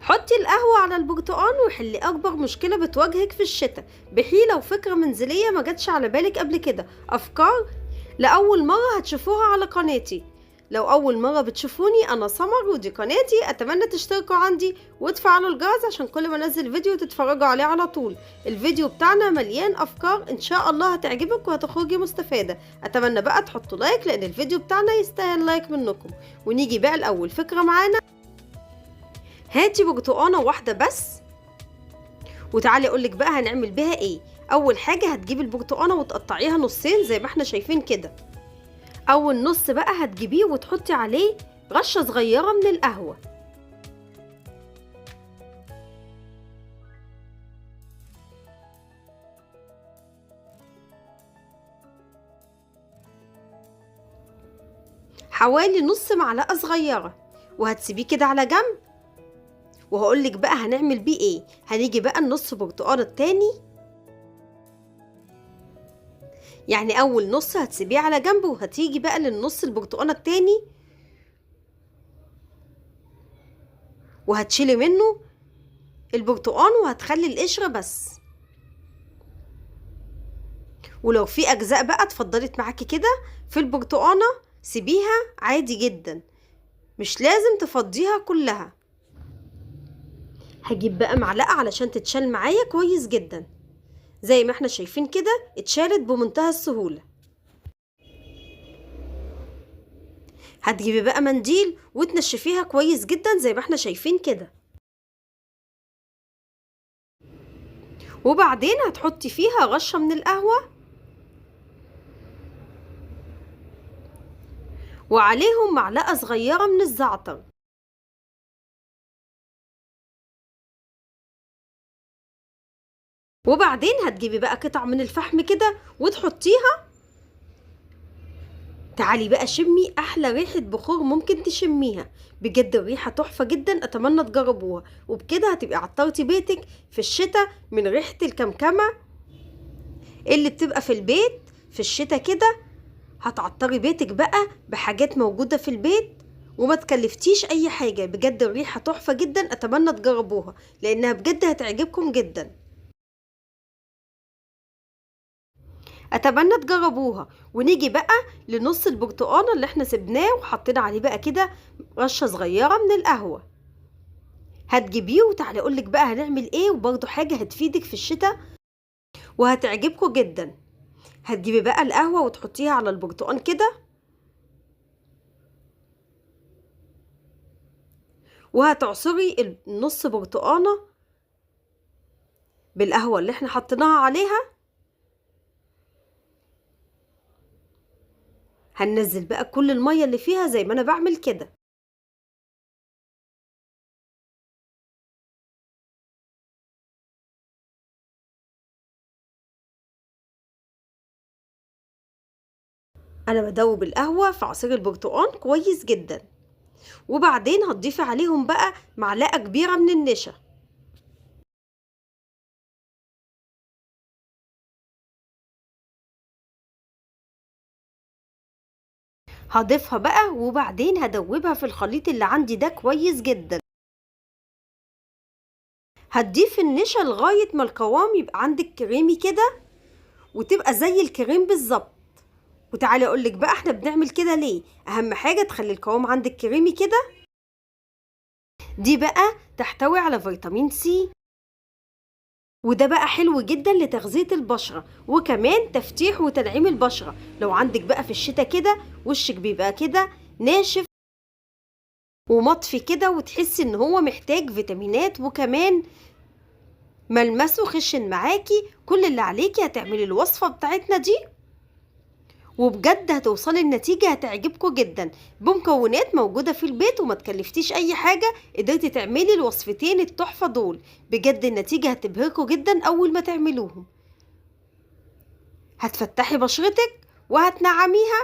حطي القهوة على البرتقال وحلي أكبر مشكلة بتواجهك في الشتاء بحيلة وفكرة منزلية ما جاتش على بالك قبل كده. أفكار لأول مرة هتشوفوها على قناتي. لو أول مرة بتشوفوني أنا سمر ودي قناتي، أتمنى تشتركوا عندي وتفعلوا الجرس عشان كل ما أنزل فيديو تتفرجوا عليه على طول. الفيديو بتاعنا مليان أفكار إن شاء الله هتعجبك وهتخرجي مستفادة. أتمنى بقى تحطوا لايك لأن الفيديو بتاعنا يستاهل لايك منكم. ونيجي بقى لأول فكرة معانا. هاتي برتقانه واحده بس وتعالي اقولك بقى هنعمل بيها ايه. اول حاجه هتجيبي البرتقانه وتقطعيها نصين زي ما احنا شايفين كده. اول نص بقى هتجيبيه وتحطي عليه رشه صغيره من القهوه. حوالي نص معلقه صغيره، وهتسيبيه كده على جنب. وهقولك بقى هنعمل بيه ايه. هنيجي بقى النص برتقانه التاني، يعني اول نص هتسيبيه على جنب، وهتيجي بقى للنص البرتقانه التاني وهتشيلي منه البرتقان وهتخلي القشره بس. ولو في اجزاء بقى اتفضلت معاكي كده في البرتقانه سيبيها عادي جدا، مش لازم تفضيها كلها. هجيب بقى معلقه علشان تتشال معايا كويس جدا. زي ما احنا شايفين كده اتشالت بمنتهى السهوله. هتجيبي بقى منديل وتنشفيها كويس جدا زي ما احنا شايفين كده. وبعدين هتحطي فيها رشه من القهوه وعليهم معلقه صغيره من الزعتر. وبعدين هتجيبي بقى قطع من الفحم كده وتحطيها. تعالي بقى شمي احلى ريحه بخور ممكن تشميها، بجد الريحه تحفه جدا. اتمنى تجربوها، وبكده هتبقي عطرتي بيتك في الشتاء من ريحه الكمكمه اللي بتبقى في البيت في الشتاء كده. هتعطري بيتك بقى بحاجات موجوده في البيت وما تكلفتيش اي حاجه. بجد الريحه تحفه جدا، اتمنى تجربوها لانها بجد هتعجبكم جدا. اتمنى تجربوها. ونيجي بقى لنص البرتقانه اللي احنا سبناه وحطينا عليه بقى كده رشه صغيره من القهوه. هتجيبيه وتعالي اقولك بقى هنعمل ايه، وبرده حاجه هتفيدك في الشتاء وهتعجبكم جدا. هتجيبي بقى القهوه وتحطيها على البرتقان كده، وهتعصري النص برتقانه بالقهوه اللي احنا حطيناها عليها. هننزل بقى كل الميه اللي فيها زي ما انا بعمل كده. انا بدوب القهوه في عصير البرتقان كويس جدا. وبعدين هتضيفي عليهم بقى معلقه كبيره من النشا. هضيفها بقى وبعدين هدوبها في الخليط اللي عندي ده كويس جدا. هتضيف النشا لغايه ما القوام يبقى عندك كريمي كده وتبقى زي الكريم بالظبط. وتعالي اقولك بقى احنا بنعمل كده ليه. اهم حاجه تخلي القوام عندك كريمي كده. دي بقى تحتوي على فيتامين سي، وده بقى حلو جدا لتغذية البشرة وكمان تفتيح وتنعيم البشرة. لو عندك بقى في الشتاء كده وشك بيبقى كده ناشف ومطفي كده وتحسي ان هو محتاج فيتامينات وكمان ملمسه خشن معاكي، كل اللي عليكي هتعملي الوصفة بتاعتنا دي وبجد هتوصلي النتيجة هتعجبكم جدا بمكونات موجودة في البيت وما تكلفتيش اي حاجة. قدرتي تعملي الوصفتين التحفة دول، بجد النتيجة هتبهركم جدا اول ما تعملوهم. هتفتحي بشرتك وهتنعميها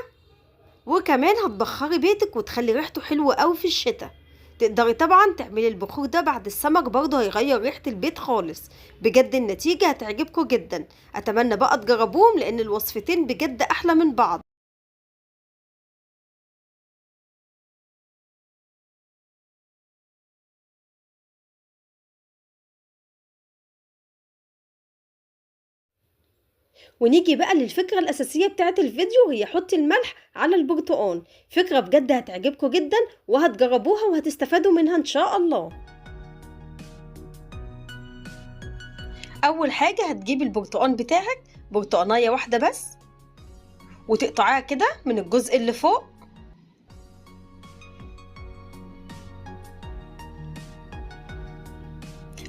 وكمان هتبخري بيتك وتخلي ريحته حلوة قوي في الشتاء. تقدري طبعا تعملي البخور ده بعد السمك برضه هيغير ريحة البيت خالص. بجد النتيجة هتعجبكم جدا. اتمنى بقى تجربوهم لان الوصفتين بجد احلى من بعض. ونيجي بقى للفكرة الأساسية بتاعت الفيديو، هي حطي الملح على البرتقان. فكرة بجد هتعجبكم جدا وهتجربوها وهتستفادوا منها إن شاء الله. أول حاجة هتجيبي البرتقان بتاعك، برتقانية واحدة بس، وتقطعيها كده من الجزء اللي فوق.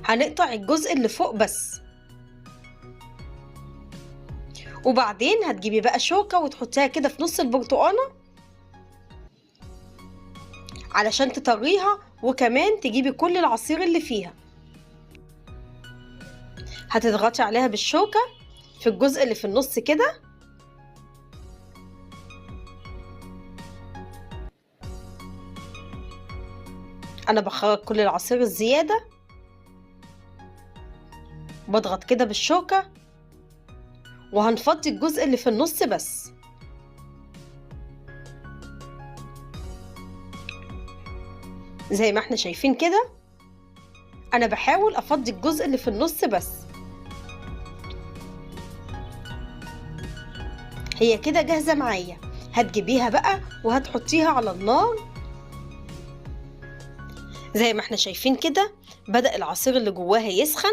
هنقطع الجزء اللي فوق بس. وبعدين هتجيبي بقى شوكة وتحطيها كده في نص البرتقانة علشان تطريها، وكمان تجيبي كل العصير اللي فيها. هتضغطي عليها بالشوكة في الجزء اللي في النص كده. انا بخرج كل العصير الزيادة، بضغط كده بالشوكة، وهنفضي الجزء اللي في النص بس. زي ما احنا شايفين كده، انا بحاول افضي الجزء اللي في النص بس. هي كده جاهزة معايا. هتجيبيها بقى وهتحطيها على النار. زي ما احنا شايفين كده بدأ العصير اللي جواها يسخن.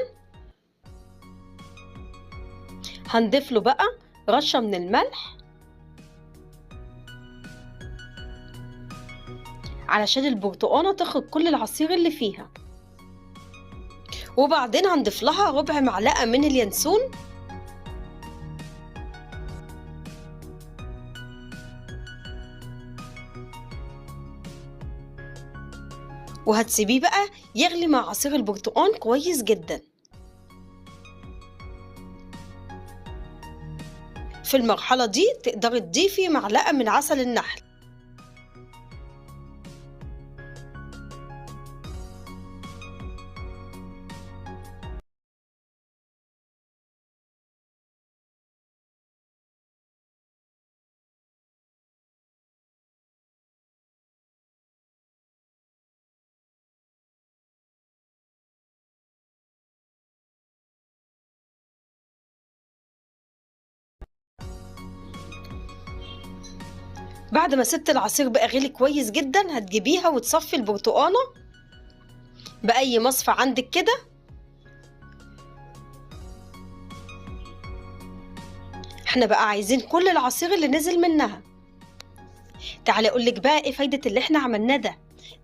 هنضيف له بقى رشة من الملح علشان البرتقانة تخرج كل العصير اللي فيها. وبعدين هنضيف لها ربع معلقة من اليانسون، وهتسيبيه بقى يغلي مع عصير البرتقان كويس جدا. في المرحلة دي تقدري تضيفي معلقة من عسل النحل. بعد ما سبت العصير بقى غلي كويس جدا، هتجيبيها وتصفي البرتقانة بأي مصفى عندك كده. احنا بقى عايزين كل العصير اللي نزل منها. تعالي اقولك بقى ايه فايدة اللي احنا عملناه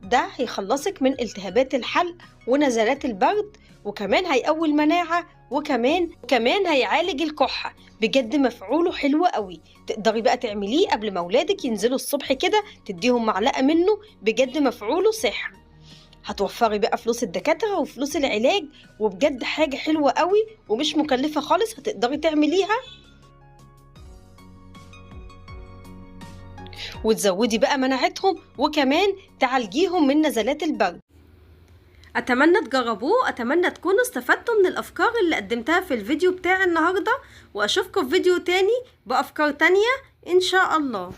ده هيخلصك من التهابات الحلق ونزلات البرد، وكمان هيقوي المناعة، وكمان هيعالج الكحة. بجد مفعوله حلو قوي. تقدري بقى تعمليه قبل ما اولادك ينزلوا الصبح كده، تديهم معلقة منه. بجد مفعوله سحر. هتوفري بقى فلوس الدكاترة وفلوس العلاج، وبجد حاجة حلوة قوي ومش مكلفة خالص. هتقدري تعمليها وتزودي بقى مناعتهم، وكمان تعالجيهم من نزلات البرد. اتمنى تجربوه، اتمنى تكونوا استفدتوا من الافكار اللي قدمتها في الفيديو بتاع النهاردة، واشوفكم في فيديو تاني بافكار تانية ان شاء الله.